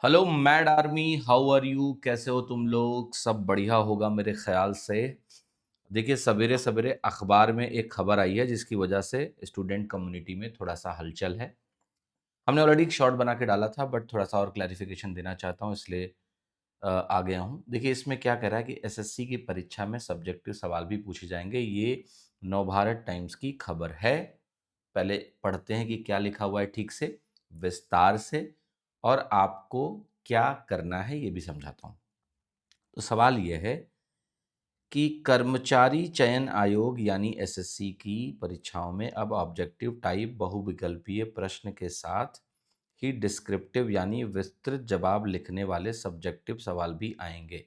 Hello mad army, how are you? कैसे हो तुम लोग? सब बढ़िया होगा मेरे ख्याल से। देखिए, सवेरे सवेरे अखबार में एक खबर आई है जिसकी वजह से स्टूडेंट कम्युनिटी में थोड़ा सा हलचल है। हमने ऑलरेडी एक शॉर्ट बना के डाला था, बट थोड़ा सा और क्लैरिफिकेशन देना चाहता हूँ, इसलिए आ गया हूँ। देखिए, इसमें क्या कह रहा है कि एसएससी की परीक्षा में सब्जेक्टिव सवाल भी पूछे जाएंगे। ये नवभारत टाइम्स की खबर है। पहले पढ़ते हैं कि क्या लिखा हुआ है ठीक से, विस्तार से, और आपको क्या करना है ये भी समझाता हूँ। तो सवाल ये है कि कर्मचारी चयन आयोग यानी एसएससी की परीक्षाओं में अब ऑब्जेक्टिव टाइप बहुविकल्पीय प्रश्न के साथ ही डिस्क्रिप्टिव यानी विस्तृत जवाब लिखने वाले सब्जेक्टिव सवाल भी आएंगे।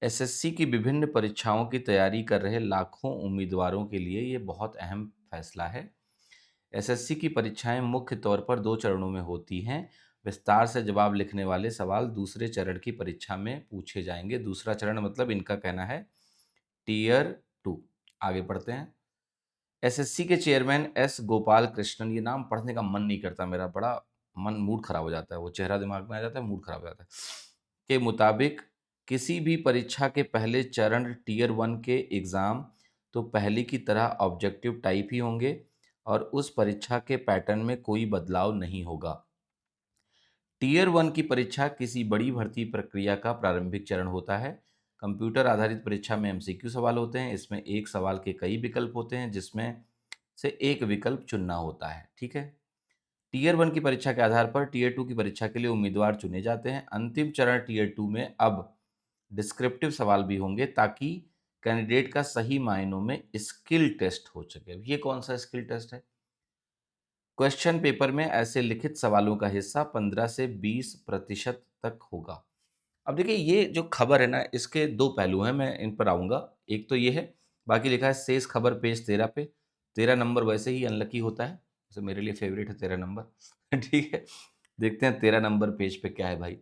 एसएससी की विभिन्न परीक्षाओं की तैयारी कर रहे लाखों उम्मीदवारों के लिए ये बहुत अहम फैसला है। एसएससी की परीक्षाएं मुख्य तौर पर दो चरणों में होती हैं। विस्तार से जवाब लिखने वाले सवाल दूसरे चरण की परीक्षा में पूछे जाएंगे। दूसरा चरण मतलब इनका कहना है टीयर टू। आगे पढ़ते हैं। एसएससी के चेयरमैन एस गोपाल कृष्णन, ये नाम पढ़ने का मन नहीं करता मेरा, बड़ा मन मूड खराब हो जाता है, वो चेहरा दिमाग में आ जाता है, मूड खराब हो जाता है। के मुताबिक किसी भी परीक्षा के पहले चरण टीयर वन के एग्ज़ाम तो पहले की तरह ऑब्जेक्टिव टाइप ही होंगे और उस परीक्षा के पैटर्न में कोई बदलाव नहीं होगा। टीयर वन की परीक्षा किसी बड़ी भर्ती प्रक्रिया का प्रारंभिक चरण होता है। कंप्यूटर आधारित परीक्षा में एमसीक्यू सवाल होते हैं। इसमें एक सवाल के कई विकल्प होते हैं जिसमें से एक विकल्प चुनना होता है। ठीक है। टीयर वन की परीक्षा के आधार पर टीयर टू की परीक्षा के लिए उम्मीदवार चुने जाते हैं। अंतिम चरण टीयर टू में अब डिस्क्रिप्टिव सवाल भी होंगे ताकि कैंडिडेट का सही मायनों में स्किल टेस्ट हो सके। ये कौन सा स्किल टेस्ट है? क्वेश्चन पेपर में ऐसे लिखित सवालों का हिस्सा 15 से 20% तक होगा। अब देखिए, ये जो खबर है ना, इसके दो पहलू हैं, मैं इन पर आऊँगा। एक तो ये है, बाकी लिखा है शेष खबर पेज 13 पे। 13 नंबर वैसे ही अनलकी होता है, वैसे मेरे लिए फेवरेट है 13 नंबर। ठीक है, देखते हैं 13 नंबर पेज पे क्या है भाई।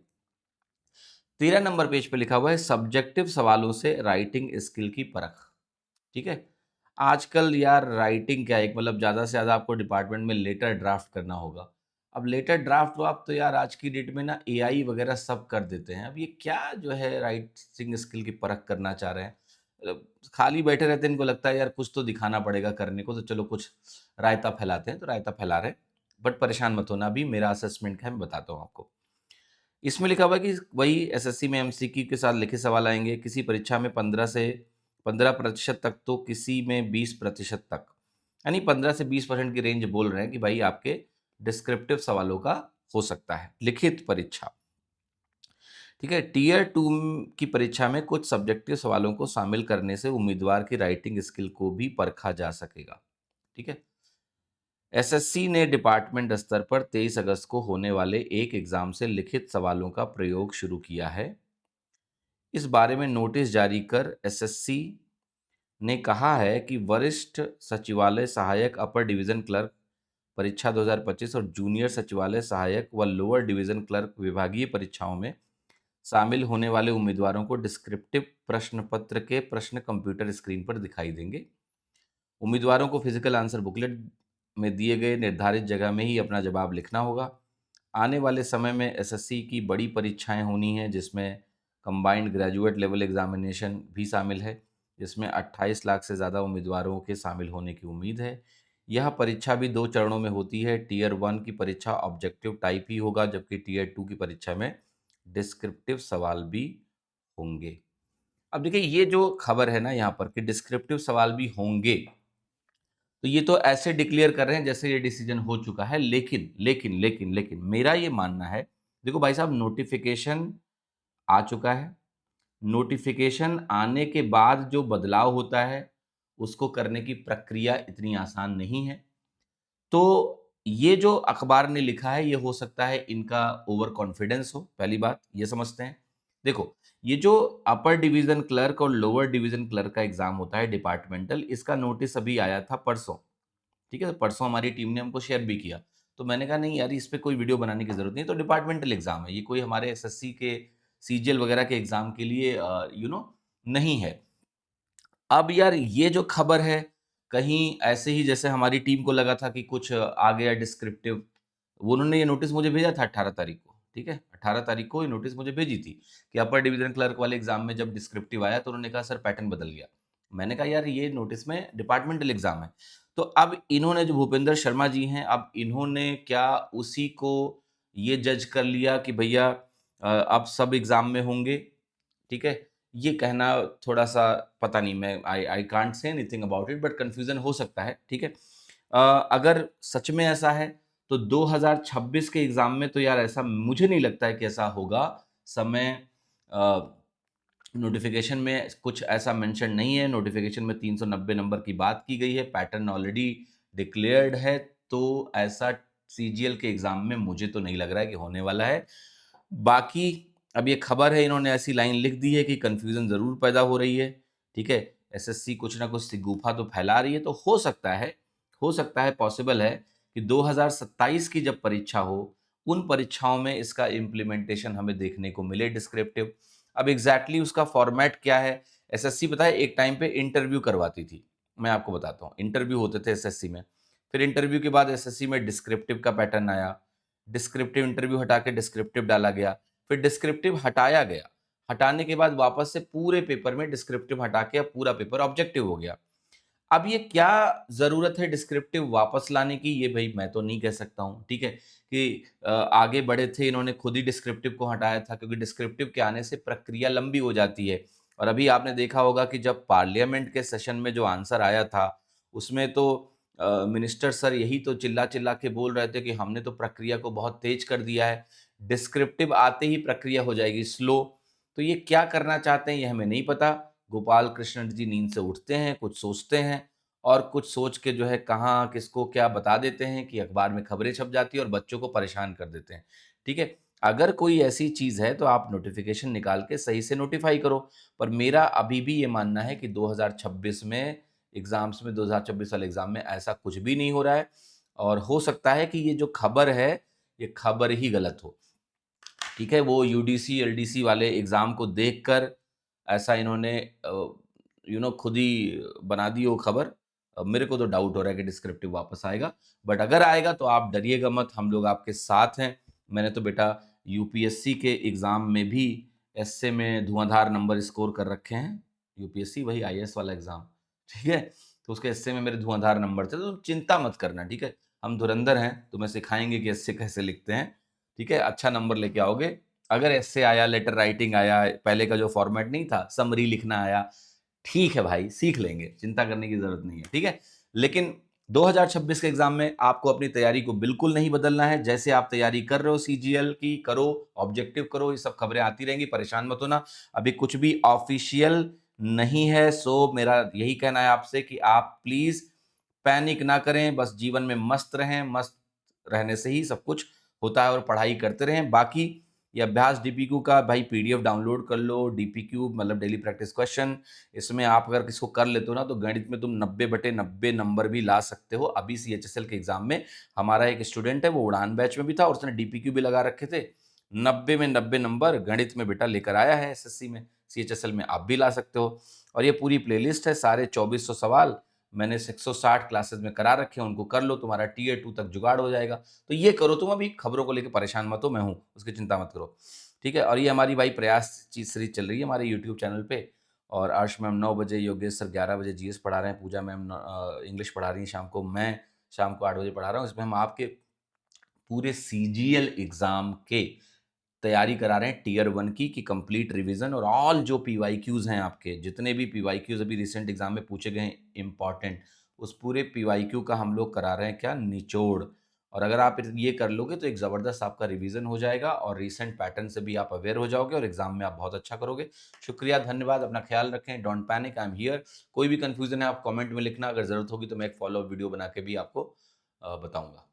13 नंबर पेज पे लिखा हुआ है सब्जेक्टिव सवालों से राइटिंग स्किल की परख। ठीक है। आजकल यार राइटिंग क्या है, एक मतलब ज़्यादा से ज़्यादा आपको डिपार्टमेंट में लेटर ड्राफ्ट करना होगा। अब लेटर ड्राफ्ट तो आप तो यार आज की डेट में ना एआई वगैरह सब कर देते हैं। अब ये क्या जो है राइटिंग स्किल की परख करना चाह रहे हैं? खाली बैठे रहते हैं, इनको लगता है यार कुछ तो दिखाना पड़ेगा करने को, तो चलो कुछ रायता फैलाते हैं, तो रायता फैला रहे हैं। बट परेशान मत होना, अभी मेरा असेसमेंट है, मैं बताता हूँ आपको। इसमें लिखा हुआ है कि वही एसएससी में एमसीक्यू के साथ लिखित सवाल आएंगे। किसी परीक्षा में 15% तक, तो किसी में 20% तक, यानी 15 से 20% की रेंज बोल रहे हैं कि भाई आपके डिस्क्रिप्टिव सवालों का हो सकता है लिखित परीक्षा। ठीक है। टीयर टू की परीक्षा में कुछ सब्जेक्टिव सवालों को शामिल करने से उम्मीदवार की राइटिंग स्किल को भी परखा जा सकेगा। ठीक है। एसएससी ने डिपार्टमेंट स्तर पर 23 अगस्त को होने वाले एक एग्जाम से लिखित सवालों का प्रयोग शुरू किया है। इस बारे में नोटिस जारी कर एसएससी ने कहा है कि वरिष्ठ सचिवालय सहायक अपर डिवीजन क्लर्क परीक्षा 2025 और जूनियर सचिवालय सहायक व लोअर डिवीजन क्लर्क विभागीय परीक्षाओं में शामिल होने वाले उम्मीदवारों को डिस्क्रिप्टिव प्रश्न पत्र के प्रश्न कंप्यूटर स्क्रीन पर दिखाई देंगे। उम्मीदवारों को फिजिकल आंसर बुकलेट में दिए गए निर्धारित जगह में ही अपना जवाब लिखना होगा। आने वाले समय में एसएससी की बड़ी परीक्षाएं होनी हैं जिसमें कंबाइंड ग्रेजुएट लेवल एग्जामिनेशन भी शामिल है, जिसमें 28 लाख से ज़्यादा उम्मीदवारों के शामिल होने की उम्मीद है। यह परीक्षा भी दो चरणों में होती है। टीयर वन की परीक्षा ऑब्जेक्टिव टाइप ही होगा, जबकि टीयर टू की परीक्षा में डिस्क्रिप्टिव सवाल भी होंगे। अब देखिए, ये जो खबर है ना यहाँ पर कि डिस्क्रिप्टिव सवाल भी होंगे, तो ये तो ऐसे डिक्लेयर कर रहे हैं जैसे ये डिसीजन हो चुका है। लेकिन लेकिन लेकिन लेकिन मेरा ये मानना है, देखो भाई साहब, नोटिफिकेशन आ चुका है। नोटिफिकेशन आने के बाद जो बदलाव होता है उसको करने की प्रक्रिया इतनी आसान नहीं है। तो ये जो अखबार ने लिखा है, ये हो सकता है इनका ओवर कॉन्फिडेंस हो, पहली बात ये समझते हैं। देखो, ये जो अपर डिवीजन क्लर्क और लोअर डिवीजन क्लर्क का एग्जाम होता है डिपार्टमेंटल, इसका नोटिस अभी आया था परसों। ठीक है, तो परसों हमारी टीम ने हमको शेयर भी किया। तो मैंने कहा नहीं यार, इस पे कोई वीडियो बनाने की जरूरत नहीं, तो डिपार्टमेंटल एग्जाम है, ये कोई हमारे एसएससी के सीजीएल वगैरह के एग्जाम के लिए नहीं है। अब यार ये जो खबर है, कहीं ऐसे ही जैसे हमारी टीम को लगा था कि कुछ आ गया डिस्क्रिप्टिव, वो उन्होंने ये नोटिस मुझे भेजा था 18 तारीख को। ठीक है? 18 तारीख को ये नोटिस मुझे भेजी थी कि अपर डिवीज़न क्लर्क वाले एग्ज़ाम में जब डिस्क्रिप्टिव आया तो उन्होंने कहा सर पैटर्न बदल गया। मैंने कहा यार ये नोटिस में डिपार्टमेंटल एग्ज़ाम है। तो अब इन्होंने जो भूपेंद्र शर्मा जी हैं, अब इन्होंने क्या उसी को ये जज कर लिया कि भैया अब सब एग्ज़ाम में होंगे, ठीक है? ये कहना थोड़ा-सा पता नहीं, मैं I I can't say anything about it, but confusion हो सकता है, ठीक है? अगर सच में ऐसा है तो 2026 के एग्ज़ाम में तो यार ऐसा मुझे नहीं लगता है कि ऐसा होगा। समय अ, नोटिफ़िकेशन में कुछ ऐसा मेंशन नहीं है, नोटिफ़िकेशन में 390 नंबर की बात की गई है, पैटर्न ऑलरेडी डिक्लेयर्ड है, तो ऐसा सीजीएल के एग्ज़ाम में मुझे तो नहीं लग रहा है कि होने वाला है। बाकी अब ये खबर है, इन्होंने ऐसी लाइन लिख दी है कि कन्फ्यूज़न ज़रूर पैदा हो रही है, ठीक है? एसएससी कुछ ना कुछ सिगूफा तो फैला रही है, तो हो सकता है पॉसिबल है कि 2027 की जब परीक्षा हो, उन परीक्षाओं में इसका इम्प्लीमेंटेशन हमें देखने को मिले डिस्क्रिप्टिव। अब एग्ज़ैक्टली उसका फ़ॉर्मेट क्या है? एसएससी पता है एक टाइम पे इंटरव्यू करवाती थी। मैं आपको बताता हूँ, इंटरव्यू होते थे एसएससी में। फिर इंटरव्यू के बाद एसएससी में डिस्क्रिप्टिव का पैटर्न आया। डिस्क्रिप्टिव इंटरव्यू हटा के डिस्क्रिप्टिव डाला गया। फिर डिस्क्रिप्टिव हटाया गया। हटाने के बाद वापस से पूरे पेपर में डिस्क्रिप्टिव हटा के अब पूरा पेपर ऑब्जेक्टिव हो गया। अब ये क्या ज़रूरत है डिस्क्रिप्टिव वापस लाने की, ये भई मैं तो नहीं कह सकता हूँ, ठीक है? कि आगे बढ़े थे, इन्होंने खुद ही डिस्क्रिप्टिव को हटाया था, क्योंकि डिस्क्रिप्टिव के आने से प्रक्रिया लंबी हो जाती है। और अभी आपने देखा होगा कि जब पार्लियामेंट के सेशन में जो आंसर आया था, उसमें तो मिनिस्टर सर यही तो चिल्ला-चिल्ला के बोल रहे थे कि हमने तो प्रक्रिया को बहुत तेज़ कर दिया है, डिस्क्रिप्टिव आते ही प्रक्रिया हो जाएगी स्लो। तो ये क्या करना चाहते हैं, ये हमें नहीं पता। गोपाल कृष्ण जी नींद से उठते हैं, कुछ सोचते हैं और कुछ सोच के जो है कहाँ, किसको क्या बता देते हैं कि अखबार में खबरें छप जाती हैं और बच्चों को परेशान कर देते हैं। ठीक है? अगर कोई ऐसी चीज़ है तो आप नोटिफ़िकेशन निकाल के सही से नोटिफ़ाई करो। पर मेरा अभी भी ये मानना है कि 2026 में एग्ज़ाम्स में 2026 वाले एग्ज़ाम में ऐसा कुछ भी नहीं हो रहा है और हो सकता है कि ये जो खबर है, ये खबर ही गलत हो। ठीक है? वो यूडीसी, एलडीसी वाले एग्ज़ाम को देखकर ऐसा इन्होंने खुद ही बना दी वो खबर। मेरे को तो डाउट हो रहा है कि डिस्क्रिप्टिव वापस आएगा। बट अगर आएगा तो आप डरिएगा मत, हम लोग आपके साथ हैं। मैंने तो बेटा यूपीएससी के एग्ज़ाम में भी एसए में धुआँधार नंबर स्कोर कर रखे हैं। यूपीएससी वही आईएएस वाला एग्ज़ाम, ठीक है? तो उसके एसए में मेरे धुआँधार नंबर थे, तो चिंता मत करना, ठीक है? हम धुरंधर हैं, तुम्हें सिखाएँगे कि एसए कैसे लिखते हैं। ठीक है? अच्छा नंबर लेके आओगे। अगर एस्से आया, लेटर राइटिंग आया, पहले का जो फॉर्मेट नहीं था, समरी लिखना आया, ठीक है भाई, सीख लेंगे, चिंता करने की ज़रूरत नहीं है, ठीक है? लेकिन 2026 के एग्ज़ाम में आपको अपनी तैयारी को बिल्कुल नहीं बदलना है। जैसे आप तैयारी कर रहे हो सीजीएल की, करो, ऑब्जेक्टिव करो, ये सब खबरें आती रहेंगी, परेशान मत होना। अभी कुछ भी ऑफ़िशियल नहीं है, सो मेरा यही कहना है आपसे कि आप प्लीज़ पैनिक ना करें, बस जीवन में मस्त रहें, मस्त रहने से ही सब कुछ होता है और पढ़ाई करते रहें। बाकी ये अभ्यास डीपीक्यू का भाई पीडीएफ डाउनलोड कर लो, डीपीक्यू मतलब डेली प्रैक्टिस क्वेश्चन। इसमें आप अगर इसको कर लेते हो ना तो गणित में तुम 90/90 नंबर भी ला सकते हो। अभी सीएचएसएल के एग्जाम में हमारा एक स्टूडेंट है, वो उड़ान बैच में भी था और उसने डीपीक्यू भी लगा रखे थे। 90 में 90 नंबर गणित में बेटा लेकर आया है एसएससी में। सीएचएसएल में आप भी ला सकते हो और ये पूरी प्लेलिस्ट है, सारे 2400 सवाल मैंने 160 क्लासेस में करा रखे हैं, उनको कर लो, तुम्हारा टीयर 2 तक जुगाड़ हो जाएगा। तो ये करो, तुम अभी खबरों को लेके परेशान मत हो, मैं हूँ, उसकी चिंता मत करो। ठीक है? और ये हमारी भाई प्रयास चीज़ सीरीज़ चल रही है हमारे यूट्यूब चैनल पे और अर्श मैम 9 बजे, योगेश सर 11 बजे जीएस पढ़ा रहे हैं, पूजा मैम इंग्लिश पढ़ा रही हैं शाम को, मैं शाम को 8 बजे पढ़ा रहा हूँ। इसमें हम आपके पूरे सीजीएल एग्ज़ाम के तैयारी करा रहे हैं टियर 1 की कि कंप्लीट रिवीजन और ऑल जो पीवाईक्यूज़ हैं आपके, जितने भी पीवाईक्यूज़ अभी रिसेंट एग्ज़ाम में पूछे गए हैं इम्पोर्टेंट, उस पूरे पीवाईक्यू का हम लोग करा रहे हैं क्या निचोड़। और अगर आप ये कर लोगे तो एक ज़बरदस्त आपका रिवीजन हो जाएगा और रीसेंट पैटर्न से भी आप अवेयर हो जाओगे और एग्ज़ाम में आप बहुत अच्छा करोगे। शुक्रिया, धन्यवाद, अपना ख्याल रखें, don't panic, I am here. कोई भी कन्फ्यूज़न है आप कमेंट में लिखना, अगर ज़रूरत होगी तो मैं एक फ़ॉलो अप वीडियो बना के भी आपको बताऊँगा।